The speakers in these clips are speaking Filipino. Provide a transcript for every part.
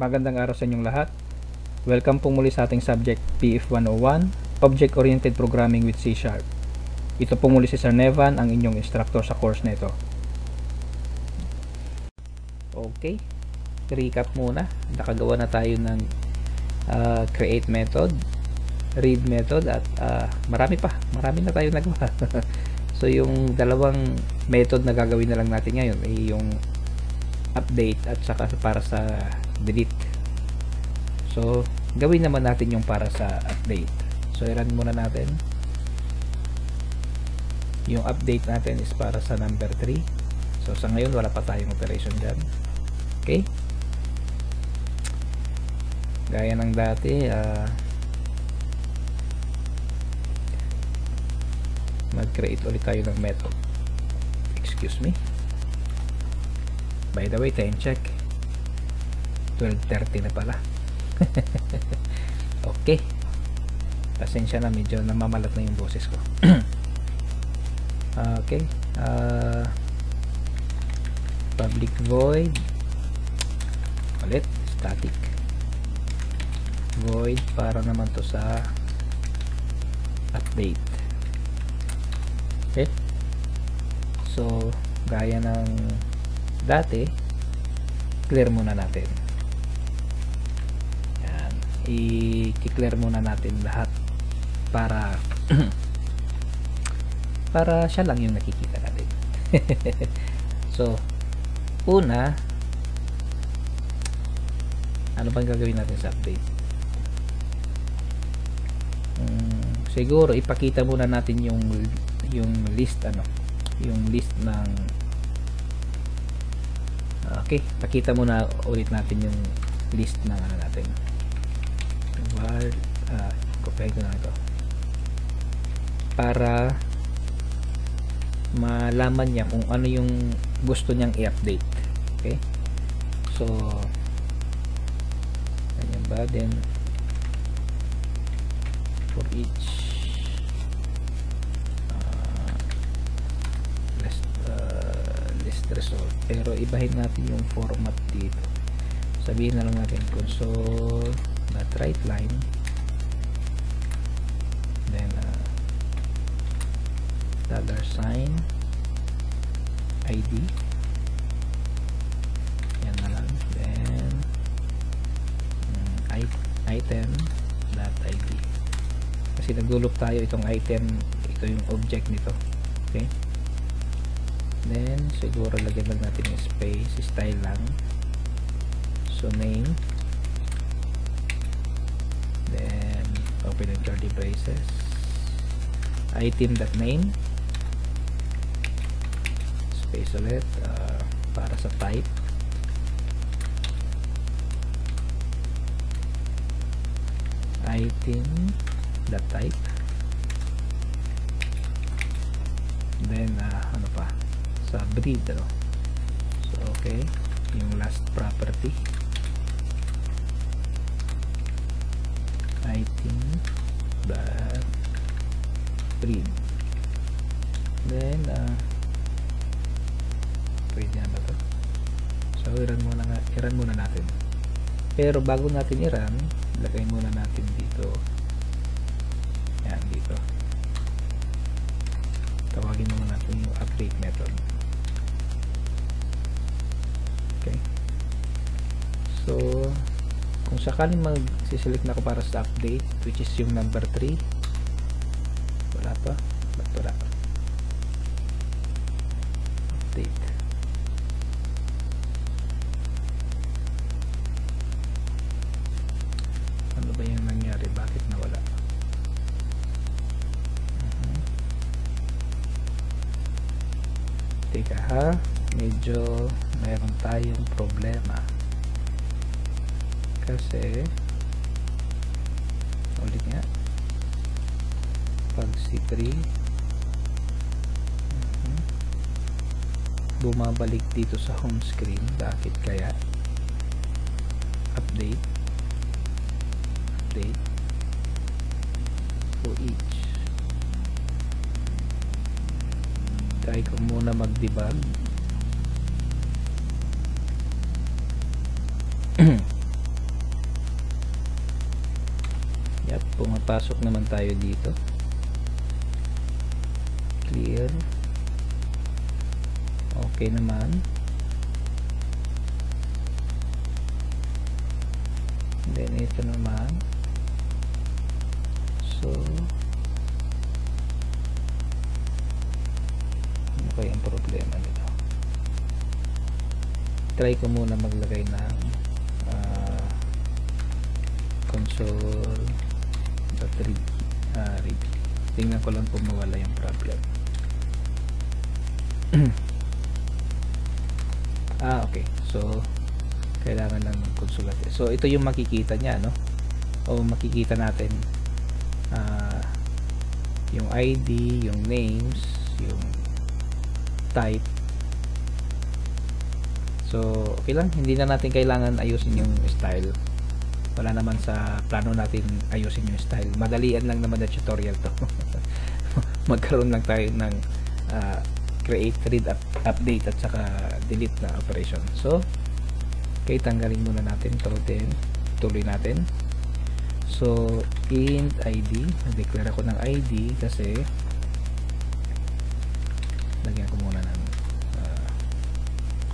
Magandang araw sa inyong lahat. Welcome po muli sa ating subject PF101, Object-Oriented Programming with C#. Ito po muli si Sir Nevan, ang inyong instructor sa course na ito. Okay, recap muna. Nakagawa na tayo ng create method, read method, at marami na tayo nagawa. So yung dalawang method na gagawin na lang natin ngayon ay yung update at saka para sa delete. So gawin naman natin yung para sa update. So i-run muna natin. Yung update natin is para sa number 3. So sa ngayon wala pa tayong operation dyan. Okay, gaya ng dati, mag-create ulit tayo ng method. Excuse me, by the way, time check 12:30 na pala. Okay, pasensya na, medyo namamalat na yung boses ko. Okay, public void ulit, static void para naman to sa update. Okay, so gaya ng dati, clear muna natin. Yan, i-clear muna natin lahat para para siya lang yung nakikita natin. So una, ano bang gagawin natin sa update? Siguro ipakita muna natin yung list, yung list ng okay, pakita muna ulit natin yung list ng natin. Copy ko na ito para malaman niya kung ano yung gusto niyang i-update. Okay, so ganyan ba, then for each list result, pero ibahin natin yung format dito. Sabihin na lang natin console.writeLine, then $sign ID, yan na lang, then item.id, kasi nagdulop tayo itong item, ito yung object nito. Okay, then siguro lagyan lang natin yung space, style lang, so name, then open and curly braces, item.name, space ulit, para sa type, item.type, then ano pa sa breed, so okay, yung last property, item.breed, then pwede na ba ito? So i-run muna natin, pero bago natin i-run, lagay muna natin dito, yan, dito tawagin muna natin yung update method. Okay, so kung sakaling mag-select na ako para sa update, which is yung number 3, wala pa, ba't wala? Update, ano ba yung nangyari, bakit nawala? Teka ha, medyo mayroon tayong problema kasi ulit nga, pag C3 bumabalik dito sa home screen, bakit kaya? Update for each, try ko muna mag-debug. pasok naman tayo dito. Clear. Okay naman. Then ito naman. So ano kaya ang problema nito? Try ko muna maglagay ng console.read. Tingnan ko lang kung mawala yung problem. Okay. So kailangan lang ng console. So ito yung makikita niya, no? O makikita natin yung ID, yung names, yung type. So okay lang, hindi na natin kailangan ayusin yung style. Wala naman sa plano natin ayusin yung style. Madalian lang naman na tutorial to. Magkaroon lang tayo ng create, read, update at saka delete na operation. So okay, tanggalin muna natin to, then tuloy natin. So int id, declare ako ng id kasi lagyan ko muna ng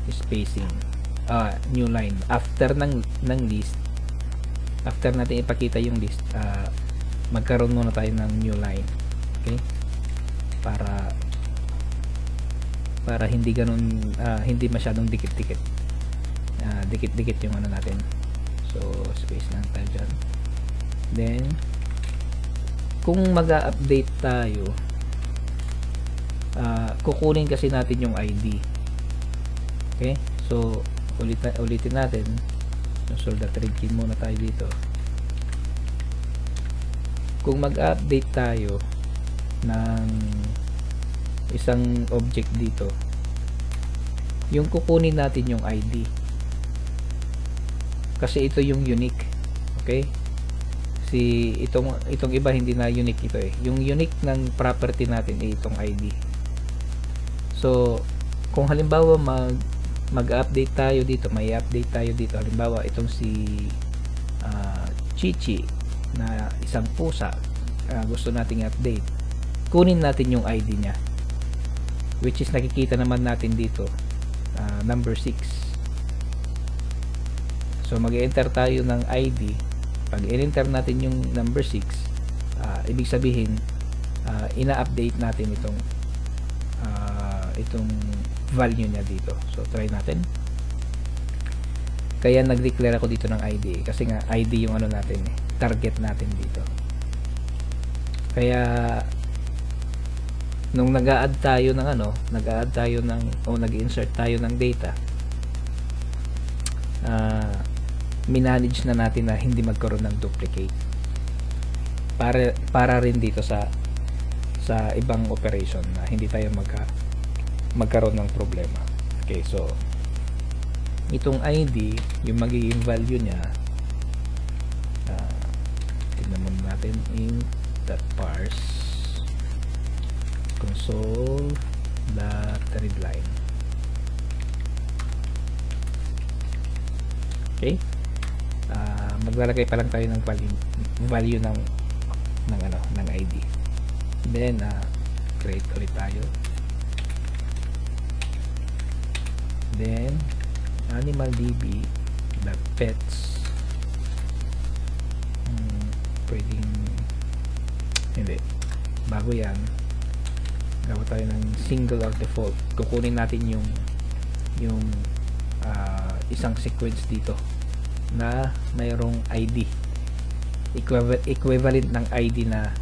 spacing, new line after ng list. After natin ipakita yung list, magkaroon muna tayo ng new line. Okay, para hindi ganun, hindi masyadong dikit-dikit, dikit-dikit yung ano natin. So space lang tayo dyan. Then kung mag-update tayo, kukunin kasi natin yung ID. Okay, so ulitin natin. Console.read muna tayo dito. Kung mag-update tayo ng isang object dito, yung kukunin natin yung ID kasi ito yung unique. Okay, itong iba hindi na unique ito eh. Yung unique ng property natin ay itong ID. So kung halimbawa mag-update tayo dito, may update tayo dito, halimbawa itong si Chichi na isang pusa, gusto nating update, kunin natin yung ID nya, which is nakikita naman natin dito, number 6. So mag-enter tayo ng ID. Pag in-enter natin yung number 6, ibig sabihin ina-update natin itong value niya dito. So try natin. Kaya nag-declare ako dito ng ID kasi nga ID yung ano natin, target natin dito. Kaya nung nag-a-add tayo ng nag-insert tayo ng data, minanage na natin na hindi magkaroon ng duplicate. Para rin dito sa ibang operation na hindi tayo magkaroon ng problema. Okay, so itong ID, yung magiging value niya, tignan muna natin in .parse console.readline. Okay, maglalagay pa lang tayo ng value ng ID. Then create ulit tayo. Then animaldb pets, pwedeng hindi, bago yan gawa tayo ng single or default. Kukunin natin yung isang sequence dito na mayroong ID equivalent ng ID na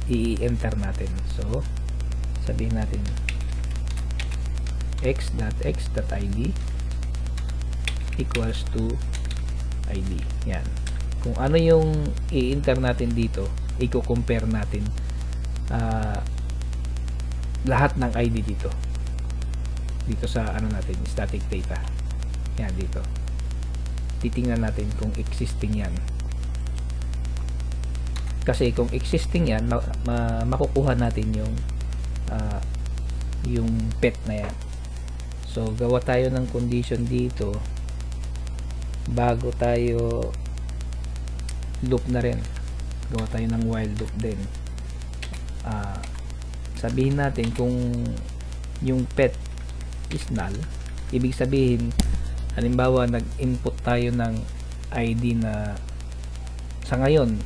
i-enter natin. So sabihin natin x.x.id equals to ID. Yan. Kung ano yung i-enter natin dito, i-compare natin lahat ng ID dito sa natin, static data. Yan dito. Titingnan natin kung existing yan. Kasi kung existing yan, makukuha natin yung pet na yan. So gawa tayo ng condition dito bago tayo loop na rin. gawa tayo ng while loop din. Sabihin natin kung yung pet is null, ibig sabihin halimbawa nag-input tayo ng ID na sa ngayon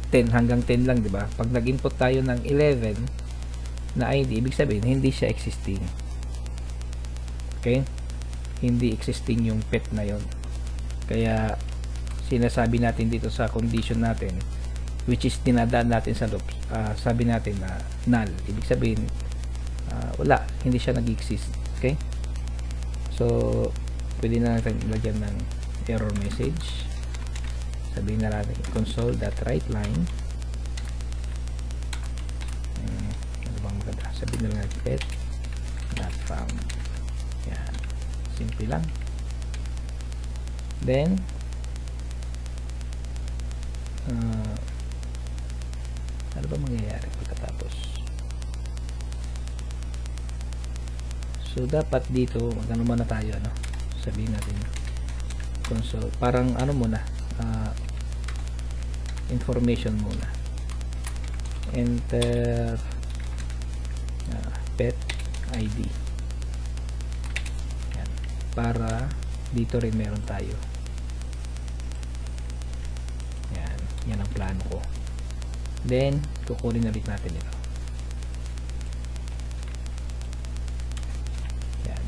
10 hanggang 10 lang, di ba? Pag nag-input tayo ng 11 na ID, ibig sabihin hindi siya existing. Okay? Hindi existing yung pet na yon. Kaya sinasabi natin dito sa condition natin, which is dinadaan natin sa loop, sabi natin na null. Ibig sabihin wala, hindi siya nag-exist. Okay? So pwede na natin ilagyan ng error message. Sabihin na natin console.writeLine. Ano bang maganda? Sabihin na natin pet not found. Yan, simple lang. Then ano ba mangyayari pagkatapos? So dapat dito magano muna tayo, ano? Sabihin natin console, parang ano muna, information muna, enter pet ID. Yan, para dito rin meron tayo. Yan ang plano ko. Then kukunin ulit natin ito. Yan.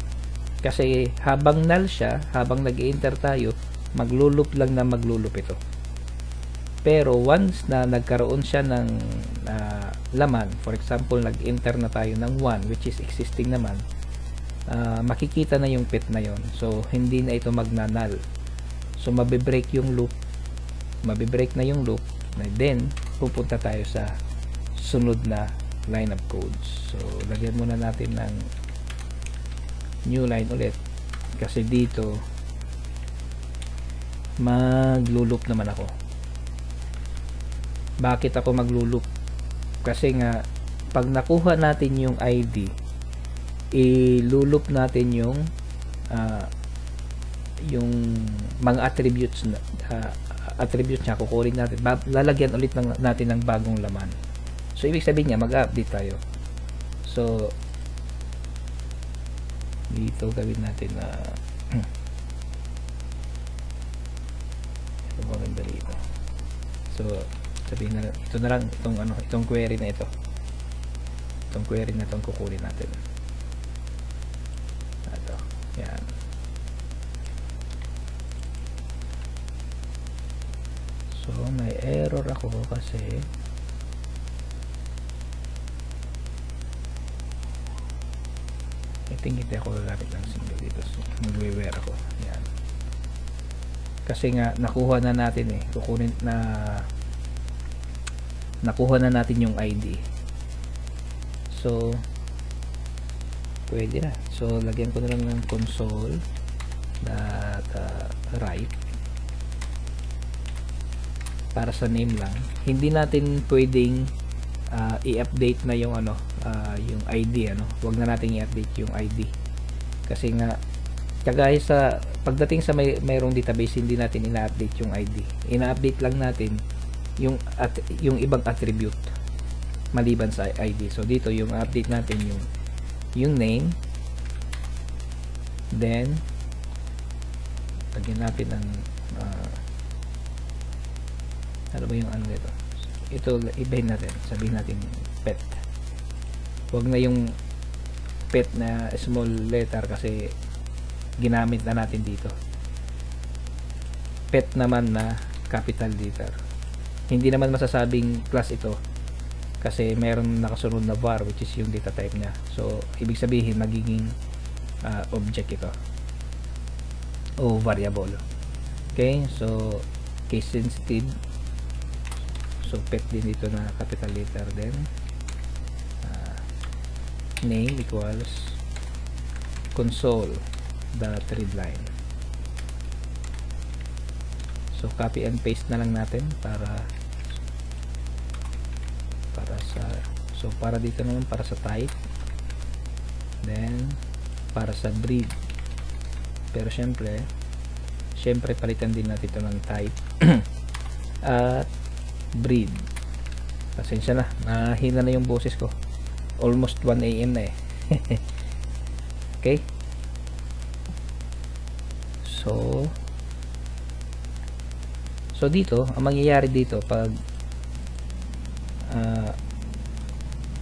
Kasi habang null siya, habang nag-enter tayo, maglulup lang na maglulup ito. Pero once na nagkaroon siya ng laman, for example nag-enter na tayo ng 1 which is existing naman, makikita na yung pet na yon. So hindi na ito magna-null. So mabe-break yung loop, mabe-break na yung loop, then pupunta tayo sa sunod na line of codes. So lagyan muna natin ng new line ulit, kasi dito maglo-loop naman ako. Bakit ako maglo-loop? Kasi nga pag nakuha natin yung ID, i-loop natin yung mga attributes na attributes niya, kukunin natin, lalagyan ulit natin ng bagong laman. So ibig sabihin niya mag-update tayo. So dito gawin natin na ito maganda dito. So sabihin na ito na lang, itong query na ito, itong query na itong kukunin natin. Ito, yan. So may error ako kasi hindi ako gagamit ng single dito. So magwe-where ako. Yan. Kasi nga nakuha na natin nakuha na natin yung ID. So pwede na. So lagyan ko na lang ng console write para sa name lang. Hindi natin pwedeng i-update na yung yung ID, Huwag na nating i-update yung ID. Kasi nga kagaya sa pagdating sa mayroong database, hindi natin ina-update yung ID. Ina-update lang natin yung ibang attribute maliban sa ID. So dito yung update natin yung name, then lagyan natin ng ano ba yung dito? Ito ibahin natin, sabihin natin pet. Huwag na yung pet na small letter kasi ginamit na natin dito. Pet naman na capital letter. Hindi naman masasabing class ito kasi mayroon nakasunod na var which is yung data type niya. So ibig sabihin magiging object ito o variable. Okay, so case sensitive. So pet din dito na capital letter, then name equals console.readline. So copy and paste na lang natin para dito naman para sa type, then para sa breed. Pero syempre palitan din natin ito ng type at breed. Pasensya na, nahina na yung boses ko. Almost 1 AM na eh. Okay. So dito, ang mangyayari dito pag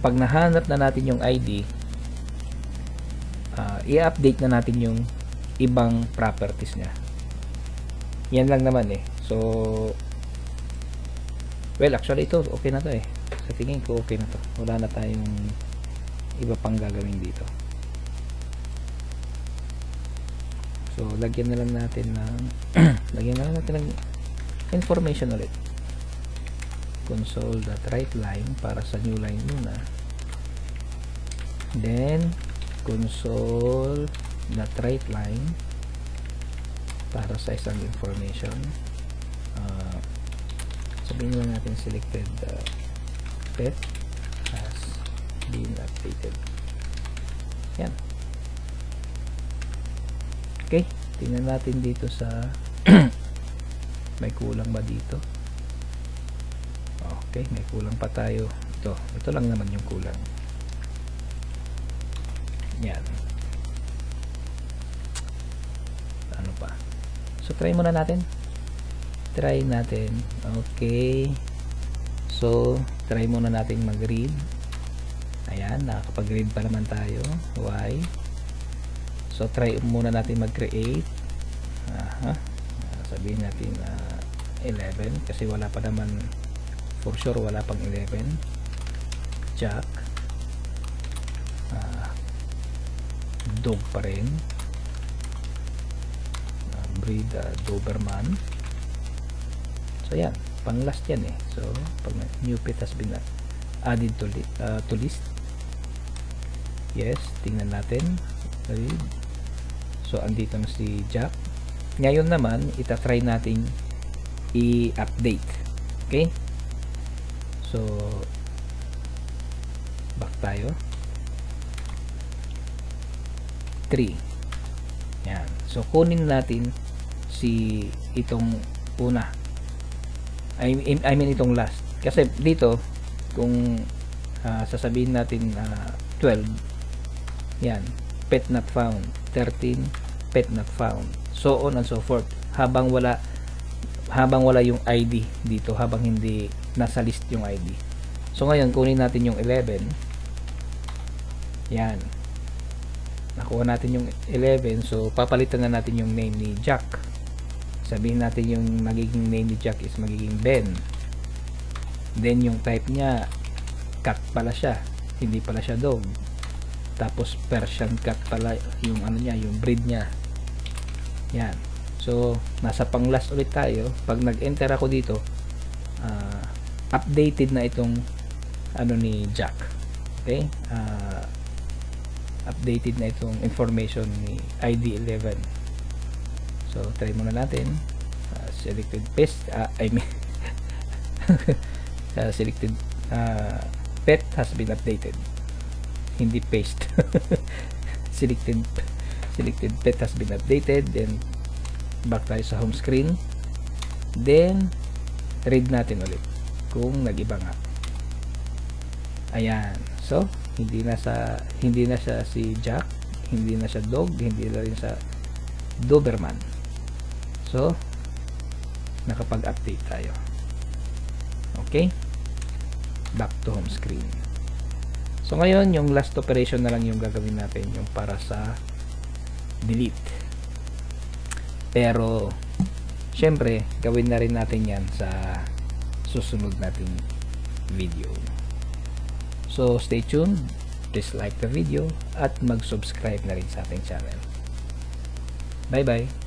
nahanap na natin yung ID, i-update na natin yung ibang properties niya. Yan lang naman eh. So well, actually ito okay na to eh. Sa tingin ko okay na to. Wala na tayong iba pang gagawin dito. So lagyan na lang natin ng information ulit. Console.writeLine para sa new line muna. Then console.writeLine para sa isang information. Sabihin lang natin selected pet has been updated. Yan. Okay, tingnan natin dito sa may kulang ba dito. Okay, may kulang pa tayo. Ito lang naman yung kulang. Yan. Ano pa? So try muna natin. Okay, so try muna natin mag-read. Ayan, nakakapag-read pa naman tayo. Why? So try muna natin mag-create. Sabihin natin 11 kasi wala pa naman, for sure wala pang 11. Jack, dog pa rin, breed Doberman. So yan, pang last yan eh. So pag new pet has been added to list. Yes, tingnan natin. Read. So andito na si Jack. Ngayon naman itatry nating i-update. Okay, so back tayo. 3. Yan, so kunin natin si itong una, I mean itong last, kasi dito kung sasabihin natin 12, yan, pet not found, 13, pet not found, so on and so forth, habang wala yung ID dito, habang hindi nasa list yung ID. So ngayon kunin natin yung 11. Yan, nakuha natin yung 11. So papalitan na natin yung name ni Jack. Sabihin natin yung magiging name ni Jack is magiging Ben. Then yung type niya cat pala siya, hindi pala siya dog. Tapos Persian cat pala yung ano niya, yung breed niya. Yan. So nasa pang last ulit tayo. Pag nag-enter ako dito, updated na itong ano ni Jack. Okay? Updated na itong information ni ID 11. So try muna natin. Selected paste, I mean selected pet has been updated, hindi paste. selected pet has been updated. Then back tayo sa home screen. Then read natin ulit kung nag-iba nga. Ayan. So hindi na siya si Jack, hindi na siya dog, hindi na rin sa Doberman. So nakapag-update tayo. Okay, back to home screen. So ngayon yung last operation na lang yung gagawin natin, yung para sa delete. Pero syempre gawin na rin natin yan sa susunod nating video. So stay tuned, please like the video at mag-subscribe na rin sa ating channel. Bye bye.